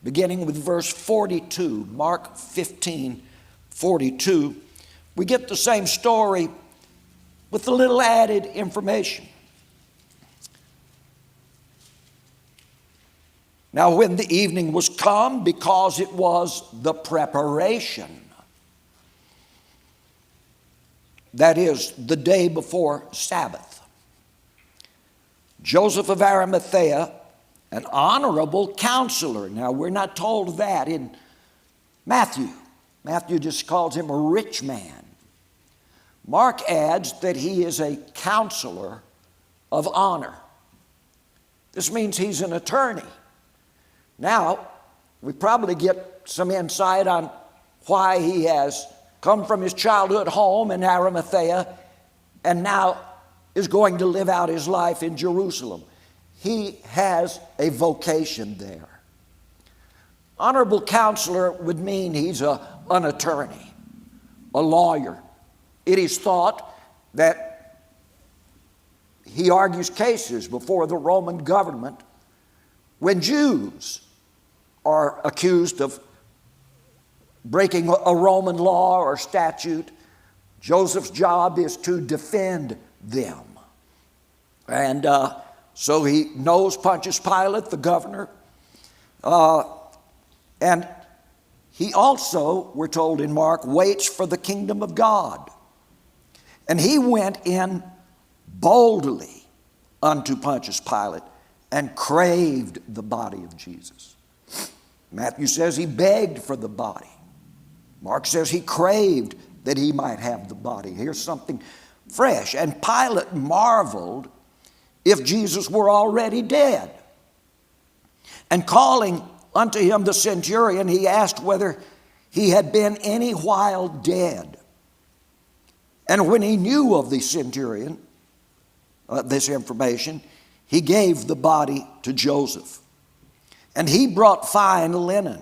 beginning with verse 42, Mark 15:42, we get the same story with a little added information. Now, when the evening was come, because it was the preparation, that is, the day before Sabbath, Joseph of Arimathea, an honorable counselor. Now, we're not told that in Matthew. Matthew just calls him a rich man. Mark adds that he is a counselor of honor. This means he's an attorney. Now, we probably get some insight on why he has come from his childhood home in Arimathea and now is going to live out his life in Jerusalem. He has a vocation there. Honorable counselor would mean he's an attorney, a lawyer. It is thought that he argues cases before the Roman government when Jews are accused of breaking a Roman law or statute. Joseph's job is to defend them. And so he knows Pontius Pilate, the governor. And he also, we're told in Mark, waits for the kingdom of God. And he went in boldly unto Pontius Pilate and craved the body of Jesus. Matthew says he begged for the body. Mark says he craved that he might have the body. Here's something fresh. And Pilate marveled if Jesus were already dead. And calling unto him the centurion, he asked whether he had been any while dead. And when he knew of the centurion, this information, he gave the body to Joseph. And he brought fine linen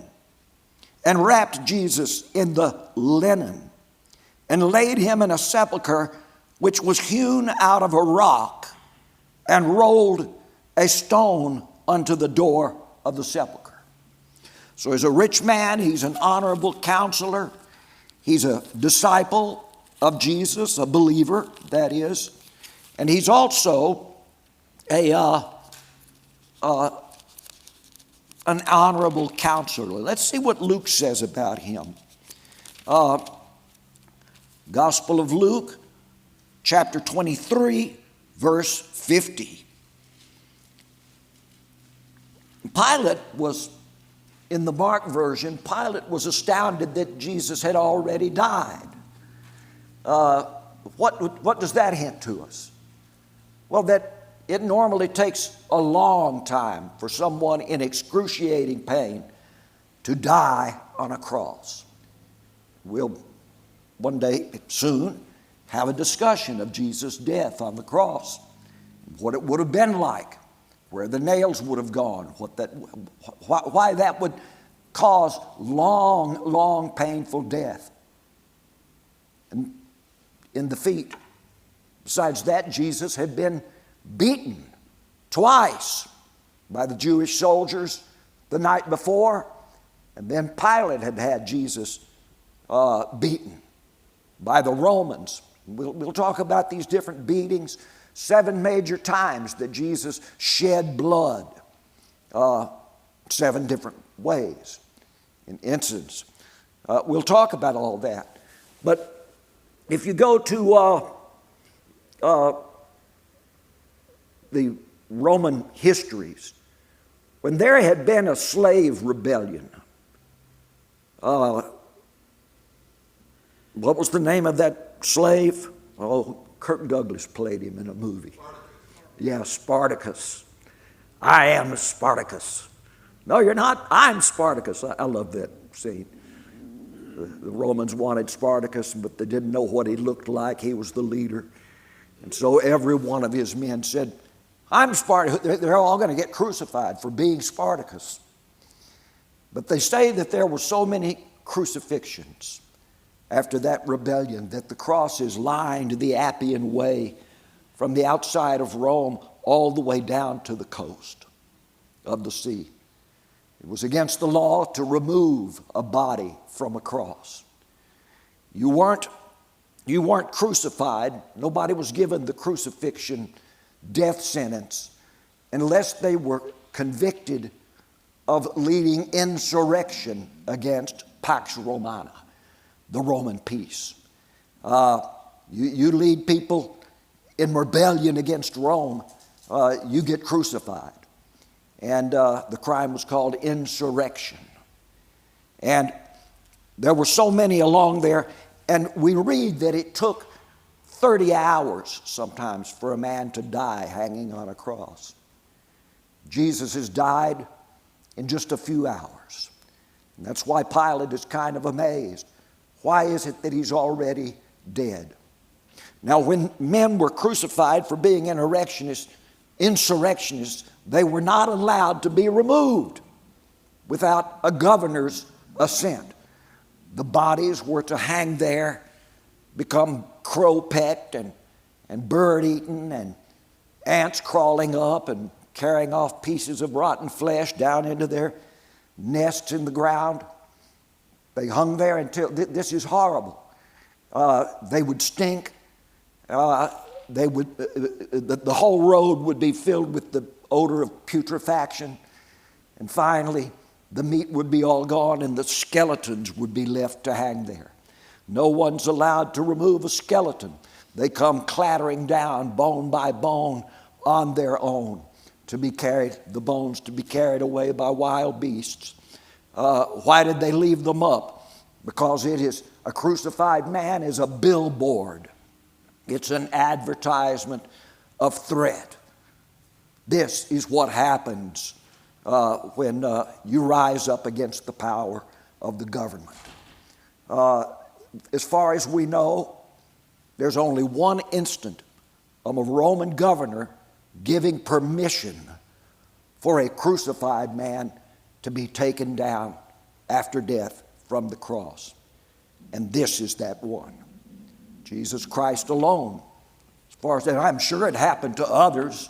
and wrapped Jesus in the linen and laid him in a sepulchre which was hewn out of a rock and rolled a stone unto the door of the sepulchre. So he's a rich man. He's an honorable counselor. He's a disciple of Jesus, a believer, that is. And he's also an honorable counselor. Let's see what Luke says about him. Gospel of Luke, chapter 23, verse 50. Pilate was, in the Mark version, Pilate was astounded that Jesus had already died. What does that hint to us? Well, that it normally takes a long time for someone in excruciating pain to die on a cross. We'll one day soon have a discussion of Jesus' death on the cross, what it would have been like, where the nails would have gone, why that would cause long, painful death and in the feet. Besides that, Jesus had been beaten twice by the Jewish soldiers the night before, and then Pilate had had Jesus beaten by the Romans. We'll talk about these different beatings, 7 major times that Jesus shed blood, 7 different ways in incidents. We'll talk about all that. But if you go to the Roman histories, when there had been a slave rebellion, what was the name of that slave? Oh, Kirk Douglas played him in a movie. Yeah, Spartacus. I am Spartacus. No, you're not. I'm Spartacus. I love that scene. The Romans wanted Spartacus, but they didn't know what he looked like. He was the leader. And so every one of his men said, I'm Spartacus. They're all going to get crucified for being Spartacus. But they say that there were so many crucifixions after that rebellion that the crosses lined the Appian Way from the outside of Rome all the way down to the coast of the sea. It was against the law to remove a body from a cross. You weren't crucified. Nobody was given the crucifixion death sentence unless they were convicted of leading insurrection against Pax Romana, the Roman peace. You lead people in rebellion against Rome, you get crucified. And the crime was called insurrection. And there were so many along there, and we read that it took 30 hours sometimes for a man to die hanging on a cross. Jesus has died in just a few hours. And that's why Pilate is kind of amazed. Why is it that he's already dead? Now, when men were crucified for being insurrectionists, they were not allowed to be removed without a governor's assent. The bodies were to hang there, become crow-pecked and bird-eaten, and ants crawling up and carrying off pieces of rotten flesh down into their nests in the ground. They hung there until, this is horrible. They would stink. The whole road would be filled with the odor of putrefaction. And finally, the meat would be all gone and the skeletons would be left to hang there. No one's allowed to remove a skeleton. They come clattering down bone by bone on their own the bones to be carried away by wild beasts. Why did they leave them up? Because a crucified man is a billboard. It's an advertisement of threat. This is what happens when you rise up against the power of the government. As far as we know, there's only one instant of a Roman governor giving permission for a crucified man to be taken down after death from the cross. And this is that one. Jesus Christ alone. As far as that, I'm sure it happened to others,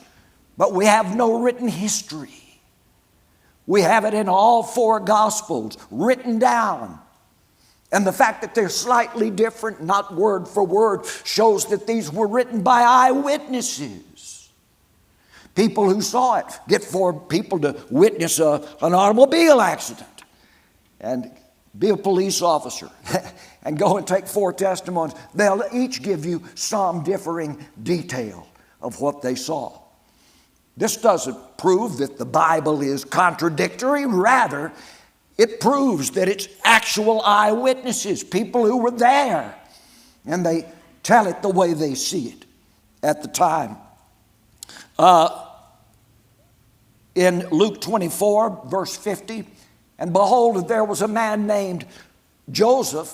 but we have no written history. We have it in all four Gospels written down. And the fact that they're slightly different, not word for word, shows that these were written by eyewitnesses. People who saw it. Get four people to witness an automobile accident and be a police officer and go and take four testimonies. They'll each give you some differing detail of what they saw. This doesn't prove that the Bible is contradictory. Rather, it proves that it's actual eyewitnesses, people who were there, and they tell it the way they see it at the time. In Luke 24, verse 50, and behold, there was a man named Joseph,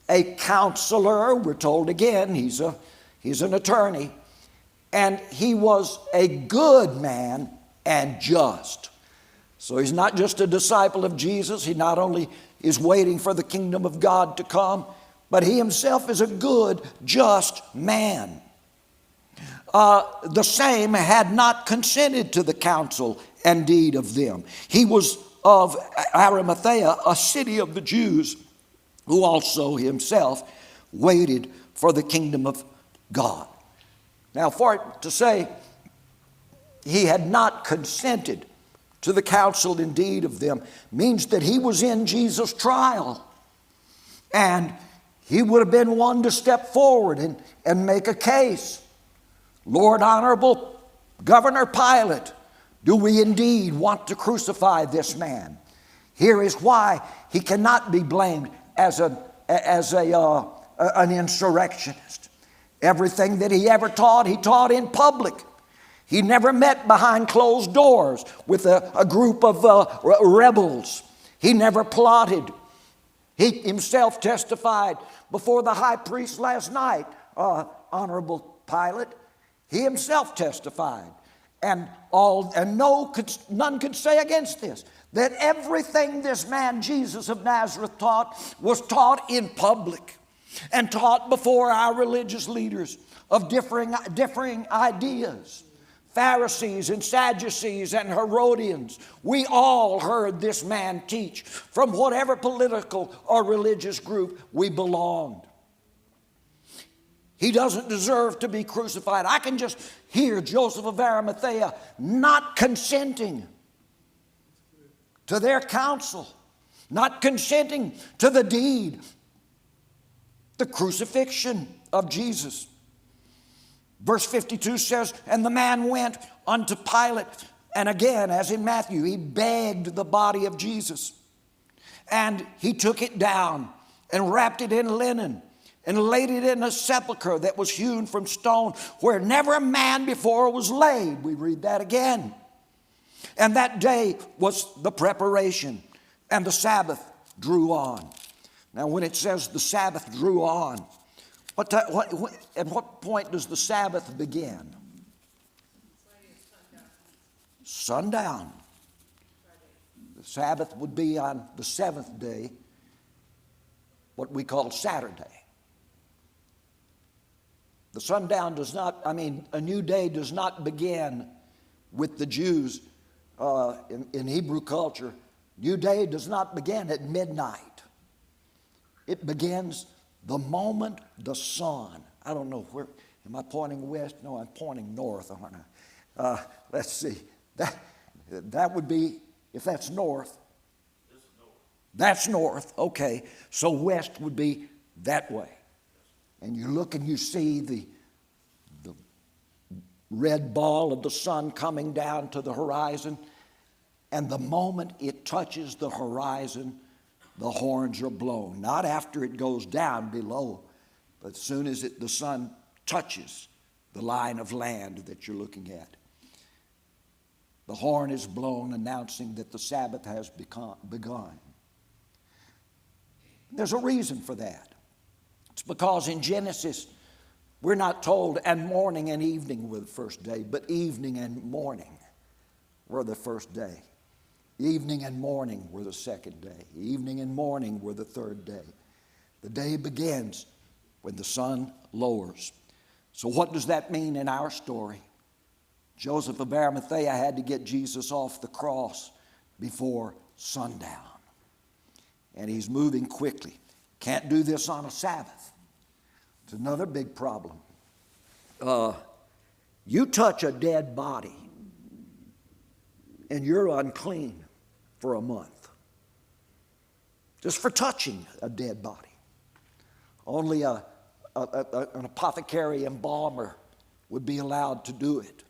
a counselor. We're told again, he's an attorney. And he was a good man and just. So he's not just a disciple of Jesus. He not only is waiting for the kingdom of God to come, but he himself is a good, just man. The same had not consented to the counsel and deed of them. He was of Arimathea, a city of the Jews, who also himself waited for the kingdom of God. Now, for it to say he had not consented to the counsel and deed of them means that he was in Jesus' trial. And he would have been one to step forward and make a case. Lord Honorable Governor Pilate, do we indeed want to crucify this man? Here is why he cannot be blamed as an insurrectionist. Everything that he ever taught, he taught in public. He never met behind closed doors with a group of rebels. He never plotted. He himself testified before the high priest last night, Honorable Pilate. He himself testified. And none could say against this, that everything this man Jesus of Nazareth taught was taught in public and taught before our religious leaders of differing ideas. Pharisees and Sadducees and Herodians, we all heard this man teach from whatever political or religious group we belonged. He doesn't deserve to be crucified. I can just hear Joseph of Arimathea not consenting to their counsel, not consenting to the deed, the crucifixion of Jesus. Verse 52 says, and the man went unto Pilate, and again, as in Matthew, he begged the body of Jesus. And he took it down and wrapped it in linen and laid it in a sepulchre that was hewn from stone, where never a man before was laid. We read that again. And that day was the preparation, and the Sabbath drew on. Now, when it says the Sabbath drew on, at what point does the Sabbath begin? Sundown. The Sabbath would be on the seventh day, what we call Saturday. The sundown does not, a new day does not begin with the Jews in Hebrew culture. New day does not begin at midnight. It begins the moment the sun, I don't know where, am I pointing west? No, I'm pointing north, aren't I? Let's see. That would be, if that's north. That's north, okay. So west would be that way. And you look and you see the red ball of the sun coming down to the horizon. And the moment it touches the horizon, the horns are blown. Not after it goes down below, but as soon as the sun touches the line of land that you're looking at. The horn is blown, announcing that the Sabbath has begun. There's a reason for that. It's because in Genesis, we're not told, and morning and evening were the first day, but evening and morning were the first day. Evening and morning were the second day. Evening and morning were the third day. The day begins when the sun lowers. So what does that mean in our story? Joseph of Arimathea had to get Jesus off the cross before sundown. And he's moving quickly. Can't do this on a Sabbath. It's another big problem. You touch a dead body and you're unclean for a month. Just for touching a dead body. Only an apothecary embalmer would be allowed to do it.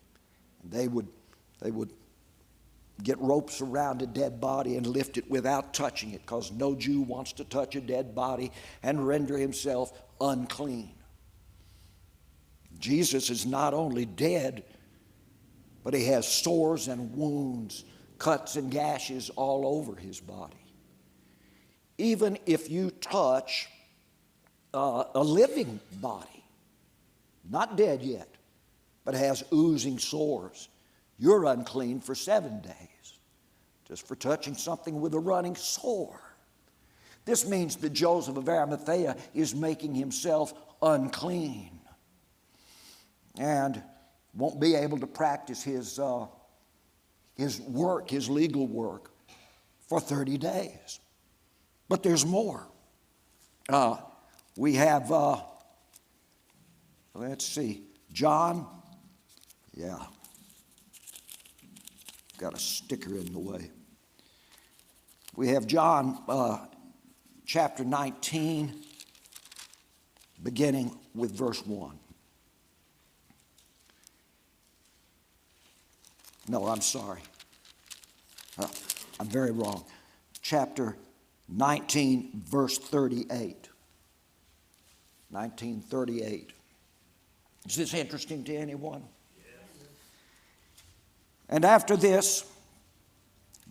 They would get ropes around a dead body and lift it without touching it, because no Jew wants to touch a dead body and render himself unclean. Jesus is not only dead, but he has sores and wounds, cuts and gashes all over his body. Even if you touch a living body, not dead yet, but has oozing sores, you're unclean for 7 days, just for touching something with a running sore. This means that Joseph of Arimathea is making himself unclean and won't be able to practice his work, his legal work, for 30 days. But there's more. We have, let's see, John. Yeah. Got a sticker in the way. We have John chapter 19, beginning with verse 1. No, I'm sorry. I'm very wrong. Chapter 19, verse 38. 1938. Is this interesting to anyone? Yes. And after this,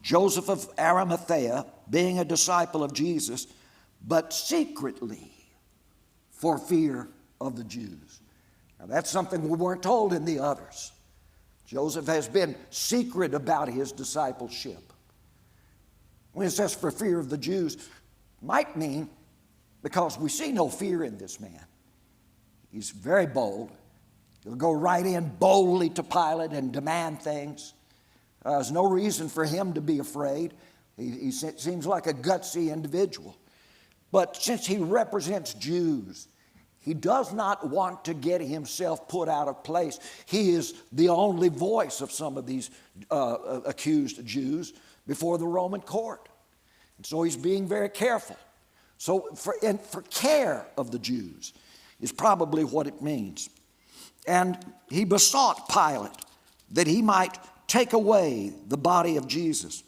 Joseph of Arimathea, being a disciple of Jesus, but secretly for fear of the Jews. Now that's something we weren't told in the others. Joseph has been secret about his discipleship. When it says for fear of the Jews, might mean because we see no fear in this man. He's very bold. He'll go right in boldly to Pilate and demand things. There's no reason for him to be afraid. He seems like a gutsy individual. But since he represents Jews, he does not want to get himself put out of place. He is the only voice of some of these accused Jews before the Roman court. And so he's being very careful. So for care of the Jews is probably what it means. And he besought Pilate that he might take away the body of Jesus.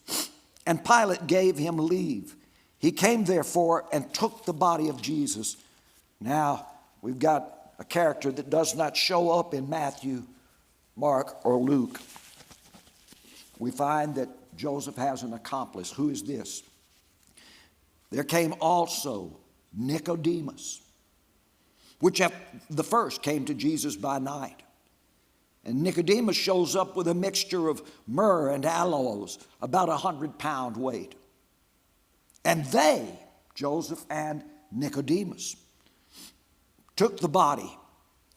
And Pilate gave him leave. He came therefore and took the body of Jesus. Now, we've got a character that does not show up in Matthew, Mark, or Luke. We find that Joseph has an accomplice. Who is this? There came also Nicodemus, which at the first came to Jesus by night. And Nicodemus shows up with a mixture of myrrh and aloes, about 100-pound weight. And they, Joseph and Nicodemus, took the body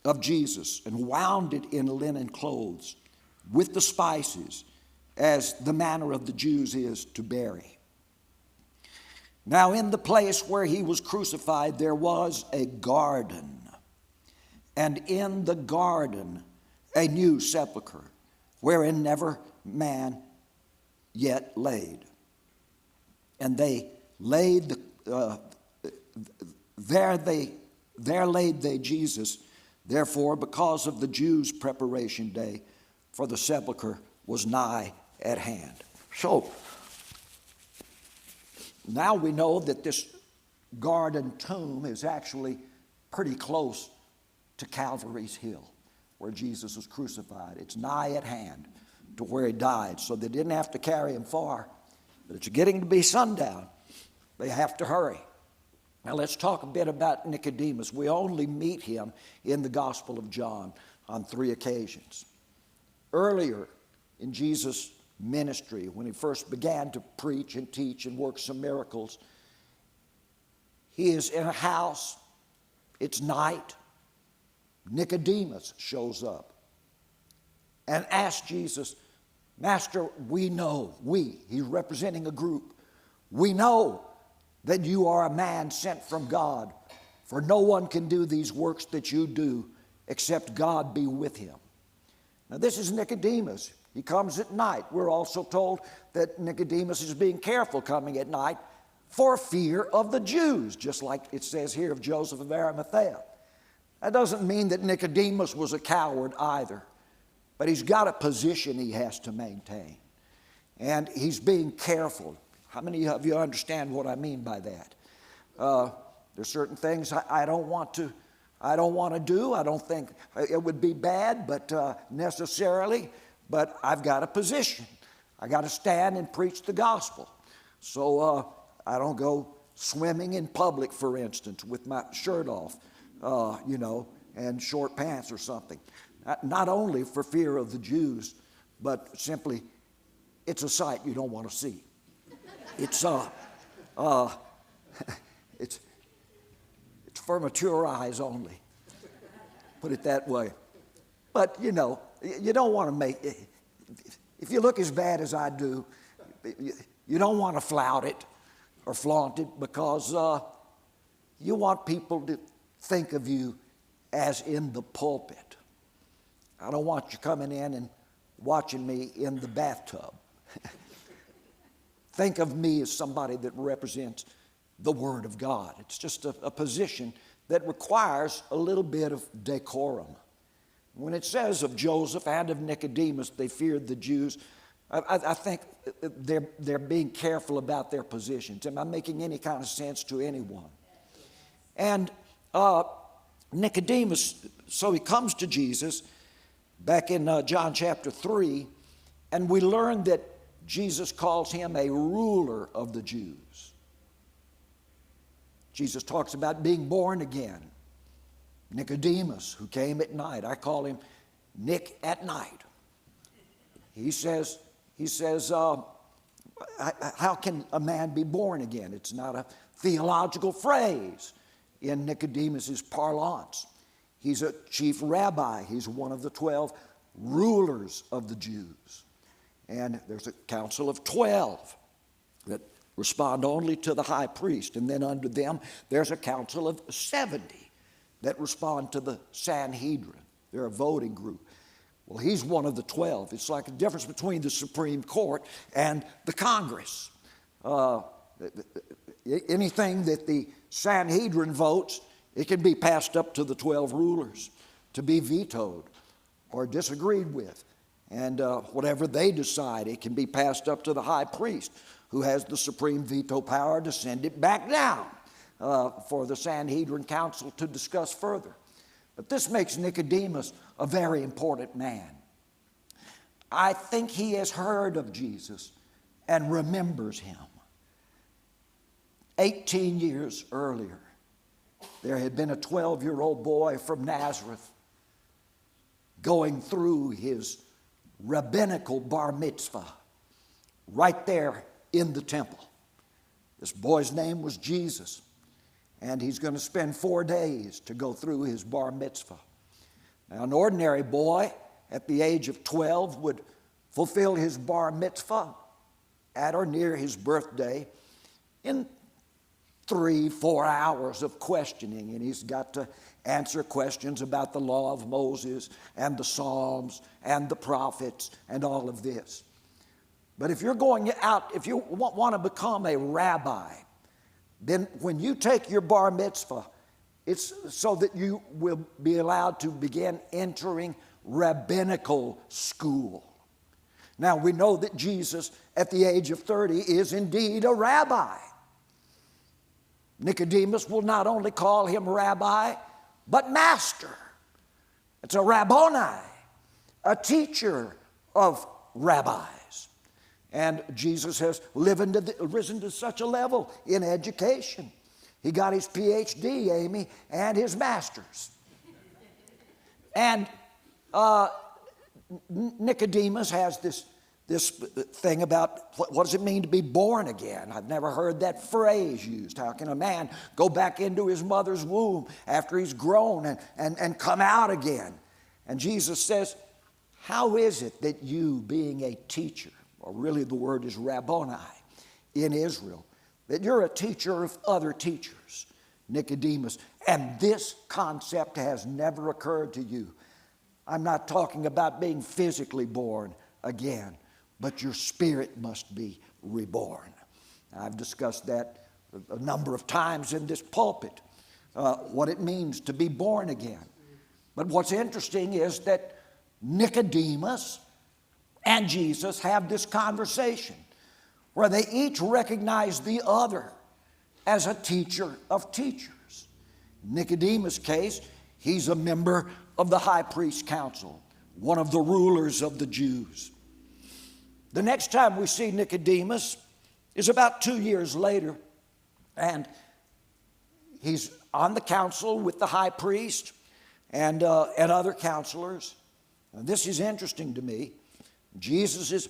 of Jesus and wound it in linen clothes with the spices, as the manner of the Jews is to bury. Now in the place where he was crucified there was a garden, and in the garden a new sepulchre, wherein never man yet laid. And they laid there laid they Jesus. Therefore, because of the Jews' preparation day, for the sepulchre was nigh at hand. So now we know that this garden tomb is actually pretty close to Calvary's Hill, where Jesus was crucified. It's nigh at hand to where he died, so they didn't have to carry him far. But it's getting to be sundown. They have to hurry. Now let's talk a bit about Nicodemus. We only meet him in the Gospel of John on 3 occasions. Earlier in Jesus' ministry, when he first began to preach and teach and work some miracles, he is in a house. It's night. Nicodemus shows up and asks Jesus, Master, he's representing a group, we know that you are a man sent from God, for no one can do these works that you do except God be with him. Now this is Nicodemus. He comes at night. We're also told that Nicodemus is being careful coming at night for fear of the Jews, just like it says here of Joseph of Arimathea. That doesn't mean that Nicodemus was a coward either, but he's got a position he has to maintain. And he's being careful. How many of you understand what I mean by that? There's certain things I don't want to do. I don't think it would be bad, but necessarily. But I've got a position. I got to stand and preach the gospel. So I don't go swimming in public, for instance, with my shirt off, and short pants or something. Not only for fear of the Jews, but simply it's a sight you don't want to see. It's it's for mature eyes only. Put it that way. But you don't want to make. If you look as bad as I do, you don't want to flout it or flaunt it, because you want people to think of you as in the pulpit. I don't want you coming in and watching me in the bathtub. Think of me as somebody that represents the Word of God. It's just a position that requires a little bit of decorum. When it says of Joseph and of Nicodemus, they feared the Jews, I think they're being careful about their positions. Am I making any kind of sense to anyone? And Nicodemus, so he comes to Jesus back in John chapter 3, and we learn that Jesus calls him a ruler of the Jews. Jesus talks about being born again. Nicodemus, who came at night, I call him Nick at night. He says, how can a man be born again? It's not a theological phrase in Nicodemus's parlance. He's a chief rabbi. He's one of the 12 rulers of the Jews. And there's a council of 12 that respond only to the high priest. And then under them, there's a council of 70 that respond to the Sanhedrin. They're a voting group. Well, he's one of the 12. It's like a difference between the Supreme Court and the Congress. Anything that the Sanhedrin votes, it can be passed up to the 12 rulers to be vetoed or disagreed with. And whatever they decide, it can be passed up to the high priest, who has the supreme veto power to send it back down for the Sanhedrin council to discuss further. But this makes Nicodemus a very important man. I think he has heard of Jesus and remembers him. 18 years earlier, there had been a 12-year-old boy from Nazareth going through his rabbinical bar mitzvah right there in the temple. This boy's name was Jesus, and he's going to spend 4 days to go through his bar mitzvah. Now, an ordinary boy at the age of 12 would fulfill his bar mitzvah at or near his birthday in 3-4 hours of questioning, and he's got to answer questions about the law of Moses and the Psalms and the prophets and all of this. But if you're going out, if you want to become a rabbi, then when you take your bar mitzvah, it's so that you will be allowed to begin entering rabbinical school. Now, we know that Jesus, at the age of 30, is indeed a rabbi. Nicodemus will not only call him rabbi, but master. It's a rabboni, a teacher of rabbis. And Jesus has risen to such a level in education. He got his PhD, Amy, and his master's. And Nicodemus has this thing about what does it mean to be born again? I've never heard that phrase used. How can a man go back into his mother's womb after he's grown and come out again? And Jesus says, how is it that you, being a teacher, or really the word is rabboni in Israel, that you're a teacher of other teachers, Nicodemus, and this concept has never occurred to you? I'm not talking about being physically born again, but your spirit must be reborn. I've discussed that a number of times in this pulpit, what it means to be born again. But what's interesting is that Nicodemus and Jesus have this conversation where they each recognize the other as a teacher of teachers. In Nicodemus' case, he's a member of the high priest council, one of the rulers of the Jews. The next time we see Nicodemus is about 2 years later, and he's on the council with the high priest and other counselors. And this is interesting to me. Jesus is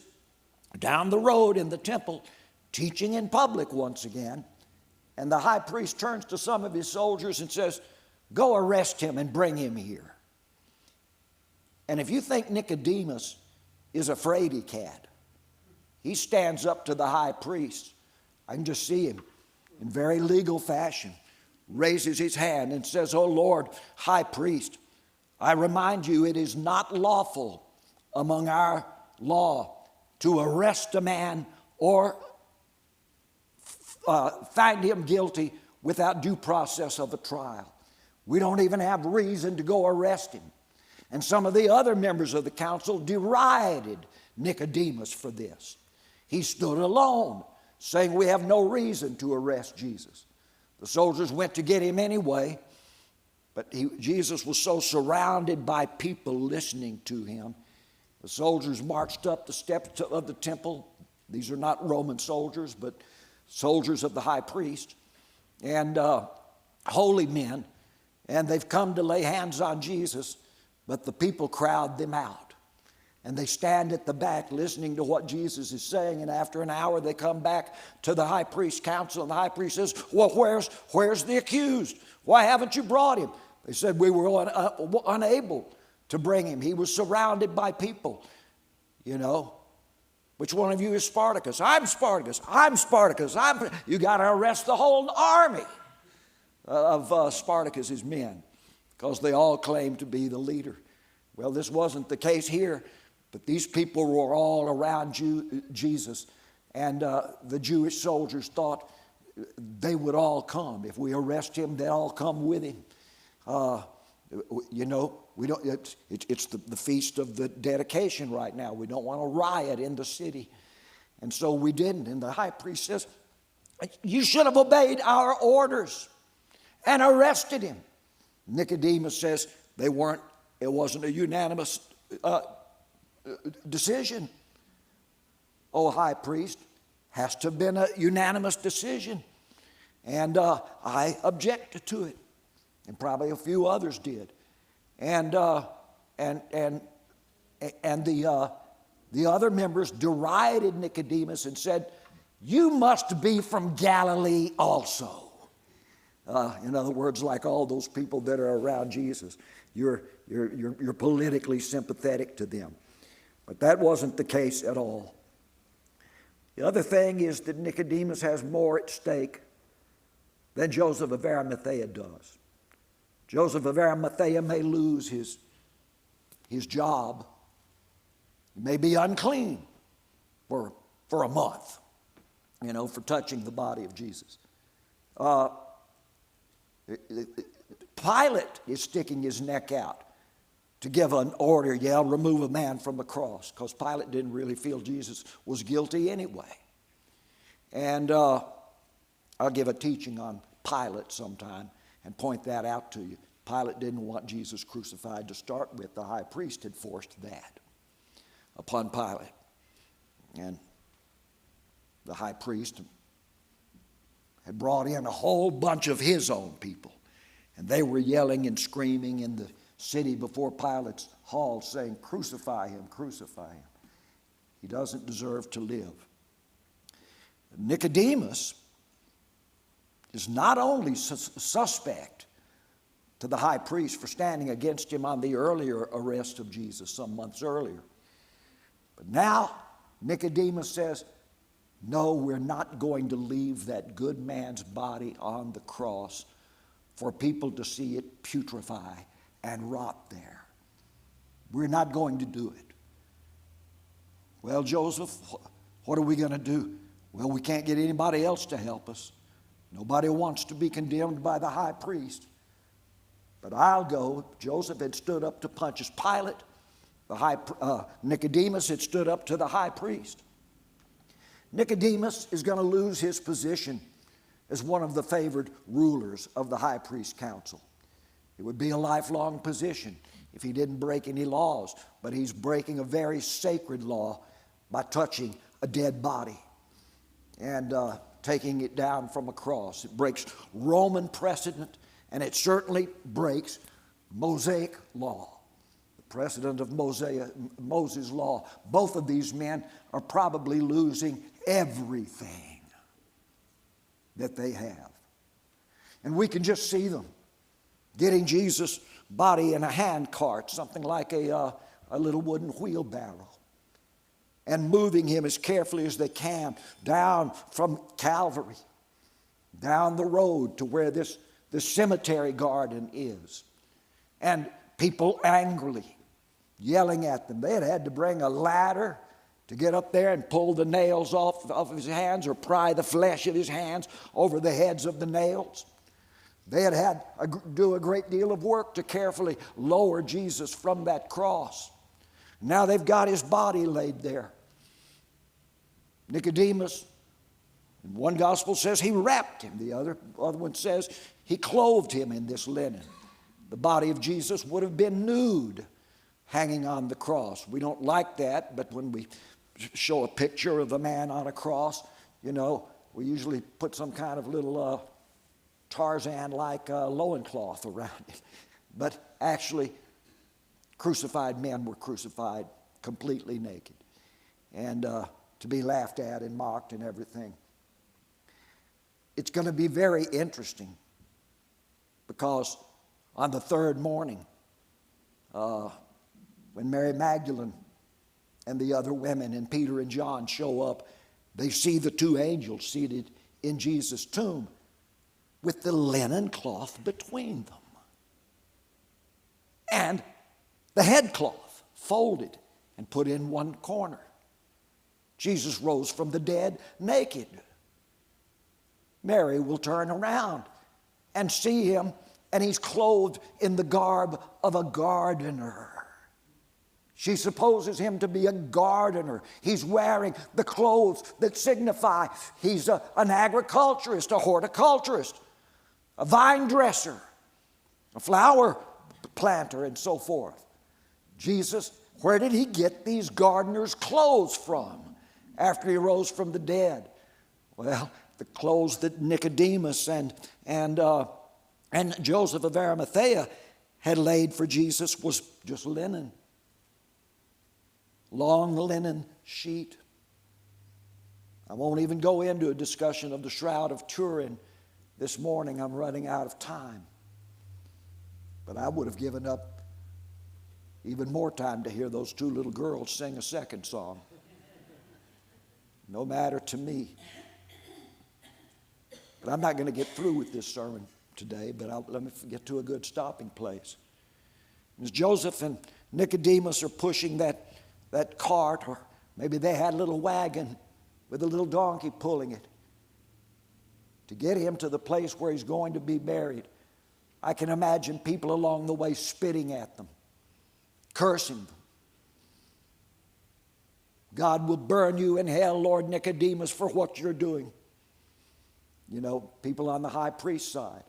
down the road in the temple teaching in public once again, and the high priest turns to some of his soldiers and says, "Go arrest him and bring him here." And if you think Nicodemus is a fraidy cat, he stands up to the high priest. I can just see him in very legal fashion, raises his hand and says, "Oh Lord, high priest, I remind you it is not lawful among our law to arrest a man or find him guilty without due process of a trial. We don't even have reason to go arrest him." And some of the other members of the council derided Nicodemus for this. He stood alone, saying, "We have no reason to arrest Jesus." The soldiers went to get him anyway, but Jesus was so surrounded by people listening to him. The soldiers marched up the steps of the temple. These are not Roman soldiers, but soldiers of the high priest and holy men. And they've come to lay hands on Jesus, but the people crowd them out. And they stand at the back listening to what Jesus is saying. And after an hour, they come back to the high priest council. And the high priest says, "Well, where's the accused? Why haven't you brought him?" They said we were unable to bring him. He was surrounded by people, you know. Which one of you is Spartacus? I'm Spartacus. I'm Spartacus. You got to arrest the whole army of Spartacus's men because they all claimed to be the leader. Well, this wasn't the case here, but these people were all around Jesus, and the Jewish soldiers thought they would all come. If we arrest him, they'll all come with him. You know, we don't. It's the feast of the dedication right now. We don't want to riot in the city, and so we didn't. And the high priest says, "You should have obeyed our orders and arrested him." Nicodemus says they weren't. It wasn't a unanimous decision. Oh, high priest, has to have been a unanimous decision, and I objected to it. And probably a few others did, and the other members derided Nicodemus and said, "You must be from Galilee also." In other words, like all those people that are around Jesus, you're politically sympathetic to them, but that wasn't the case at all. The other thing is that Nicodemus has more at stake than Joseph of Arimathea does. Joseph of Arimathea may lose his job. He may be unclean for a month, you know, for touching the body of Jesus. Pilate is sticking his neck out to give an order, remove a man from the cross, because Pilate didn't really feel Jesus was guilty anyway. And I'll give a teaching on Pilate sometime and point that out to you. Pilate didn't want Jesus crucified to start with. The high priest had forced that upon Pilate. And the high priest had brought in a whole bunch of his own people. And they were yelling and screaming in the city before Pilate's hall saying, "Crucify him, crucify him. He doesn't deserve to live." Nicodemus is not only suspect to the high priest for standing against him on the earlier arrest of Jesus some months earlier, but now Nicodemus says, "No, we're not going to leave that good man's body on the cross for people to see it putrefy and rot there. We're not going to do it." Well, Joseph, what are we going to do? Well, we can't get anybody else to help us. Nobody wants to be condemned by the high priest. But I'll go. Joseph had stood up to Pontius Pilate. Nicodemus had stood up to the high priest. Nicodemus is going to lose his position as one of the favored rulers of the high priest council. It would be a lifelong position if he didn't break any laws, but he's breaking a very sacred law by touching a dead body and taking it down from a cross. It breaks Roman precedent, and it certainly breaks Mosaic law, the precedent of Moses' law. Both of these men are probably losing everything that they have. And we can just see them getting Jesus' body in a hand cart, something like a little wooden wheelbarrow, and moving him as carefully as they can down from Calvary, down the road to where this cemetery garden is. And people angrily yelling at them. They had to bring a ladder to get up there and pull the nails off of his hands or pry the flesh of his hands over the heads of the nails. They had to do a great deal of work to carefully lower Jesus from that cross. Now they've got his body laid there. Nicodemus, in one gospel says he wrapped him. The other one says he clothed him in this linen. The body of Jesus would have been nude, hanging on the cross. We don't like that, but when we show a picture of a man on a cross, we usually put some kind of little Tarzan-like loincloth around it. But actually, crucified men were crucified completely naked, and to be laughed at and mocked and everything. It's going to be very interesting because on the third morning, when Mary Magdalene and the other women and Peter and John show up, they see the two angels seated in Jesus' tomb with the linen cloth between them and the headcloth folded and put in one corner. Jesus rose from the dead naked. Mary will turn around and see him, and he's clothed in the garb of a gardener. She supposes him to be a gardener. He's wearing the clothes that signify he's an agriculturist, a horticulturist, a vine dresser, a flower planter, and so forth. Jesus, where did he get these gardener's clothes from after he rose from the dead? Well, the clothes that Nicodemus and Joseph of Arimathea had laid for Jesus was just linen. Long linen sheet. I won't even go into a discussion of the Shroud of Turin this morning. I'm running out of time. But I would have given up even more time to hear those two little girls sing a second song. No matter to me. But I'm not going to get through with this sermon today, but let me get to a good stopping place. As Joseph and Nicodemus are pushing that cart, or maybe they had a little wagon with a little donkey pulling it to get him to the place where he's going to be buried. I can imagine people along the way spitting at them, cursing them. God will burn you in hell, Lord Nicodemus, for what you're doing. You know, people on the high priest's side.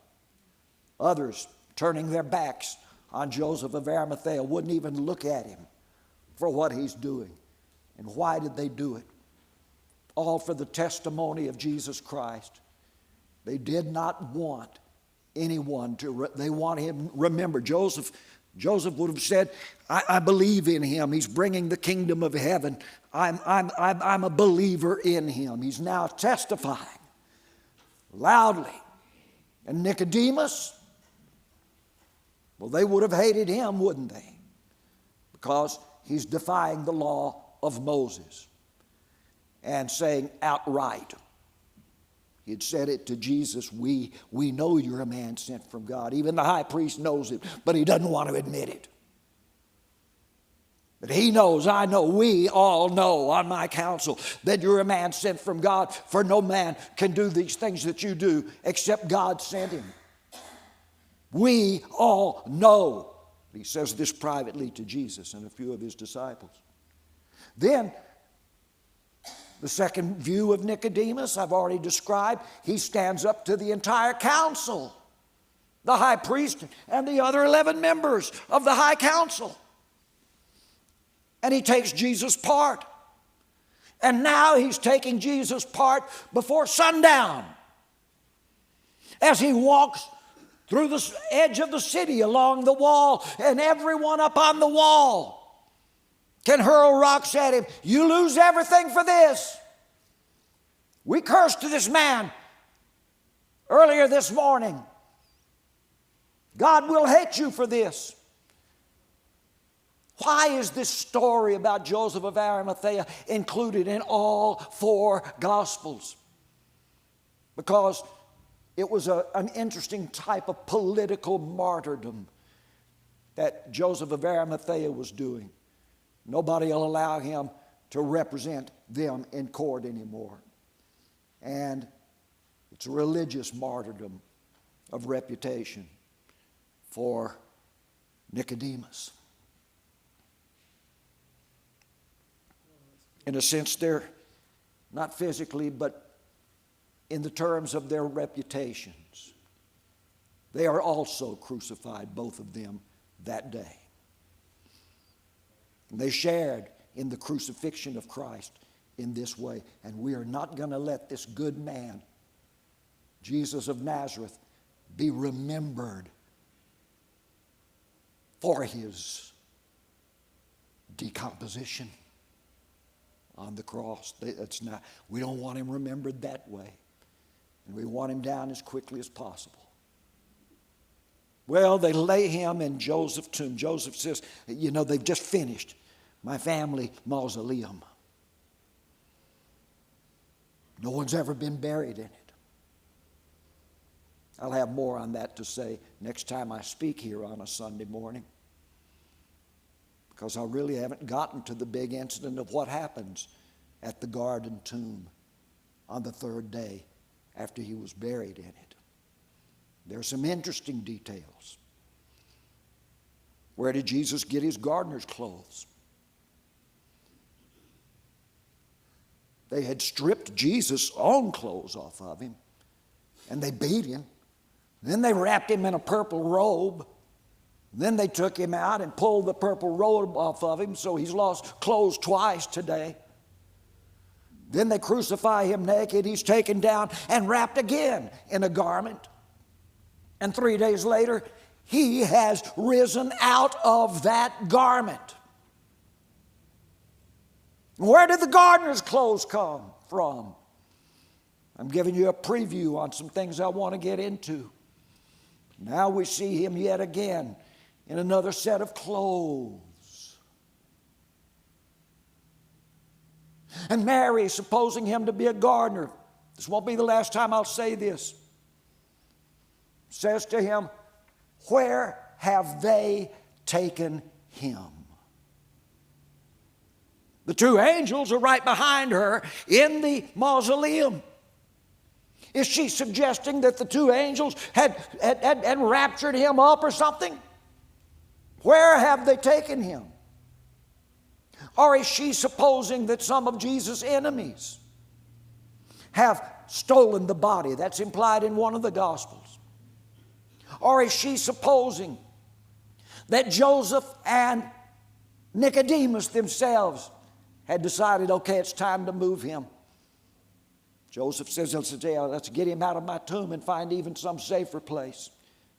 Others turning their backs on Joseph of Arimathea, wouldn't even look at him for what he's doing. And why did they do it? All for the testimony of Jesus Christ. They did not want anyone to, they want him, remember, Joseph would have said, I believe in him. He's bringing the kingdom of heaven. I'm a believer in him. He's now testifying loudly. And Nicodemus, well, they would have hated him, wouldn't they? Because he's defying the law of Moses and saying outright, he had said it to Jesus, we know you're a man sent from God. Even the high priest knows it, but he doesn't want to admit it. But he knows, I know, we all know on my council that you're a man sent from God, for no man can do these things that you do except God sent him. We all know. He says this privately to Jesus and a few of his disciples. Then, the second view of Nicodemus, I've already described. He stands up to the entire council, the high priest and the other 11 members of the high council. And he takes Jesus' part. And now he's taking Jesus' part before sundown. As he walks through the edge of the city along the wall, and everyone up on the wall can hurl rocks at him. You lose everything for this. We cursed this man earlier this morning. God will hate you for this. Why is this story about Joseph of Arimathea included in all four Gospels? Because it was an interesting type of political martyrdom that Joseph of Arimathea was doing. Nobody will allow him to represent them in court anymore. And it's a religious martyrdom of reputation for Nicodemus. In a sense, they're not physically, but in the terms of their reputations, they are also crucified, both of them, that day. And they shared in the crucifixion of Christ in this way. And we are not going to let this good man, Jesus of Nazareth, be remembered for his decomposition on the cross. We don't want him remembered that way. And we want him down as quickly as possible. Well, they lay him in Joseph's tomb. Joseph says, they've just finished my family mausoleum. No one's ever been buried in it. I'll have more on that to say next time I speak here on a Sunday morning, because I really haven't gotten to the big incident of what happens at the garden tomb on the third day after he was buried in it. There are some interesting details. Where did Jesus get his gardener's clothes? They had stripped Jesus' own clothes off of him, and they beat him. Then they wrapped him in a purple robe. Then they took him out and pulled the purple robe off of him, so he's lost clothes twice today. Then they crucify him naked. He's taken down and wrapped again in a garment. And 3 days later, he has risen out of that garment. Where did the gardener's clothes come from? I'm giving you a preview on some things I want to get into. Now we see him yet again in another set of clothes. And Mary, supposing him to be a gardener, this won't be the last time I'll say this, says to him, "Where have they taken him?" The two angels are right behind her in the mausoleum. Is she suggesting that the two angels had raptured him up or something? Where have they taken him? Or is she supposing that some of Jesus' enemies have stolen the body? That's implied in one of the Gospels. Or is she supposing that Joseph and Nicodemus themselves had decided, okay, it's time to move him? Joseph says, let's get him out of my tomb and find even some safer place.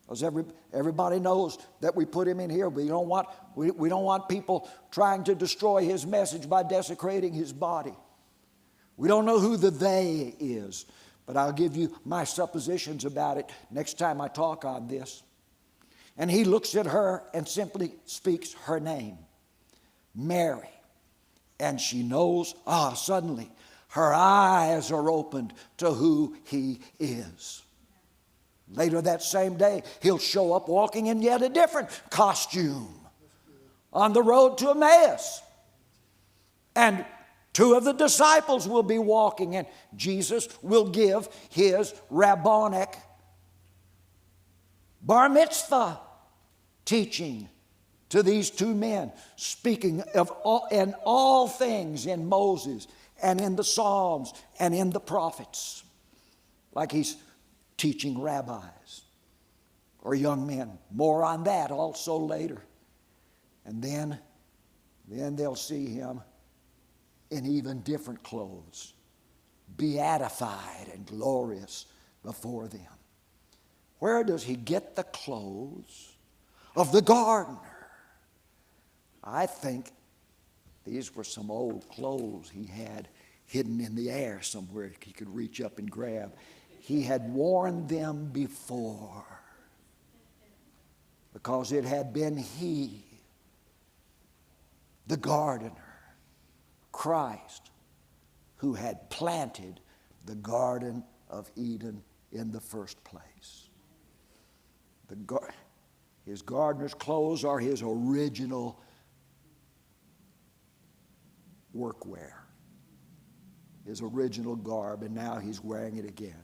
Because everybody knows that we put him in here. We don't want people trying to destroy his message by desecrating his body. We don't know who the they is, but I'll give you my suppositions about it next time I talk on this. And he looks at her and simply speaks her name, Mary. And she knows, suddenly her eyes are opened to who he is. Later that same day, he'll show up walking in yet a different costume on the road to Emmaus. And two of the disciples will be walking, and Jesus will give his rabbinic bar mitzvah teaching to these two men, speaking of all things in Moses and in the Psalms and in the prophets, like he's teaching rabbis or young men. More on that also later. And then they'll see him in even different clothes, beatified and glorious before them. Where does he get the clothes of the gardener? I think these were some old clothes he had hidden in the air somewhere he could reach up and grab. He had worn them before because it had been he, the gardener, Christ, who had planted the Garden of Eden in the first place. His gardener's clothes are his original workwear, his original garb, and now he's wearing it again.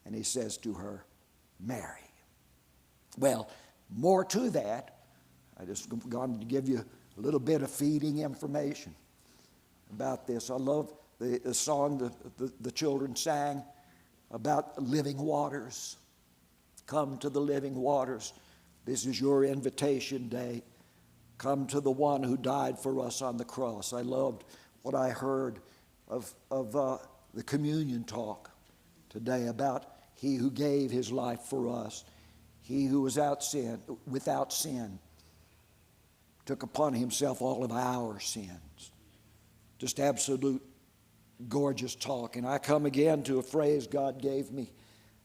And he says to her, Mary. Well, more to that. I just going to give you a little bit of feeding information about this. I love the song the children sang about living waters. Come to the living waters. This is your invitation day. Come to the one who died for us on the cross. I loved what I heard of the communion talk today about he who gave his life for us. He who was without sin took upon himself all of our sins. Just absolute gorgeous talk. And I come again to a phrase God gave me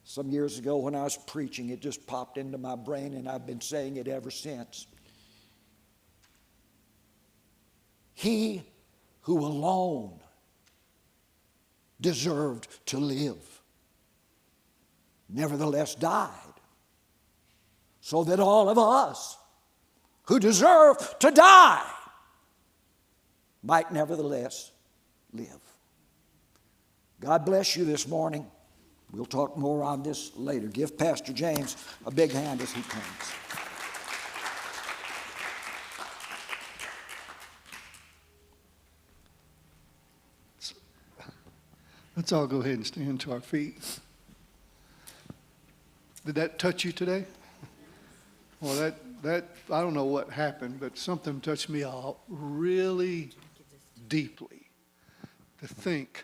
Some years ago when I was preaching, it just popped into my brain, and I've been saying it ever since. He who alone deserved to live, nevertheless died, so that all of us who deserve to die might nevertheless live. God bless you this morning. We'll talk more on this later. Give Pastor James a big hand as he comes. Let's all go ahead and stand to our feet. Did that touch you today? Well, that I don't know what happened, but something touched me all really deeply to think